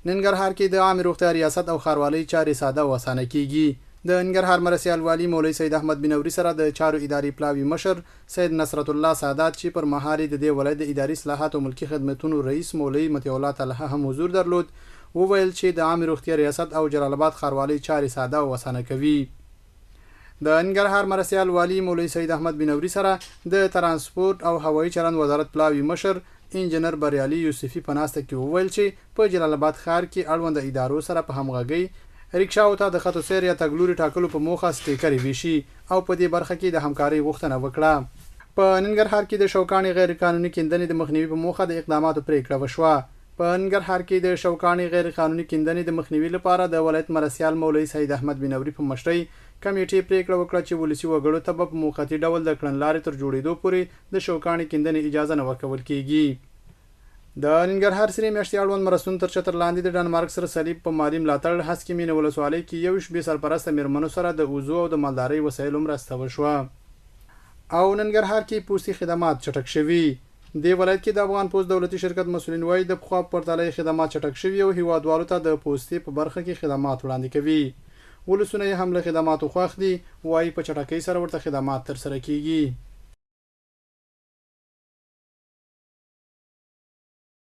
ننګرهار کې د عامه روغتیا ریاست او ښاروالۍ چارې ساده او اسانه کیږي. د ننګرهار مرسیال والی مولوی سید احمد بنوري سره د چارو اداري پلاوی مشر سید نصرت الله سادات چې پر مهال د دې ولایت د اداري اصلاحات او ملکی خدمتونو رئیس مولوی متي الله تعالی هم حضور درلود، وویل چې د عامه روغتیا ریاست او جلالاباد ښاروالۍ چارې ساده او اسانه کوي. د ننګرهار مرسیال والی مولوی سید احمد بنوري سره د ترانسپورت او هوایي چلند وزارت پلاوی مشر انجنیر بریالي یوسفي په ناسته کې وویل چې په جلالاباد ښار کې اړوند ادارو سره په همغږۍ ریکشاو ته د خطو سیر یا تګلوري ټاکلو په موخه سټیکرې ویشي او په دې برخه کې د همکارۍ غوښتنه وکړه. په ننګرهار کې د شوکاني غیر قانوني کیندنې د مخنیوي په موخه د اقداماتو پریکړه وشوه. په ننګرهار کې د شوکاني غیر قانوني کیندنې د مخنیوي لپاره د ولایت مرسیال مولوی سید احمد بنوري په مشرۍ کمیټې پریکړه وکړه چې ولسی وګړو ته په موقتی ډول د کړنلارې تر جوړېدو پورې د شوکاني کیندنې اجازه نه ورکول کیږي. د ننګرهار سری میاشتې اړوند مرستون تر چتر لاندې د ډنمارک سره صلیب په مالي ملاتړ هسکې مینه ولسوالۍ کې یو شبي سرپرسته میرمنو سره د اوزو او د مالدارۍ وسایلو مرسته وشوه. او ننګرهار کې پوستي خدمات چټک شوي. د ولایت کې د افغان پوست دولتي شرکت مسولین وایي د پخوا پرتله خدمات چټک شوي او هیوادوالو ته د پوستي په برخه کې خدمات وړاندې کوي. ولسونه یې هم له خدماتو خوښ دي، وایي په چټکۍ سره ورته خدمات ترسره کیږي.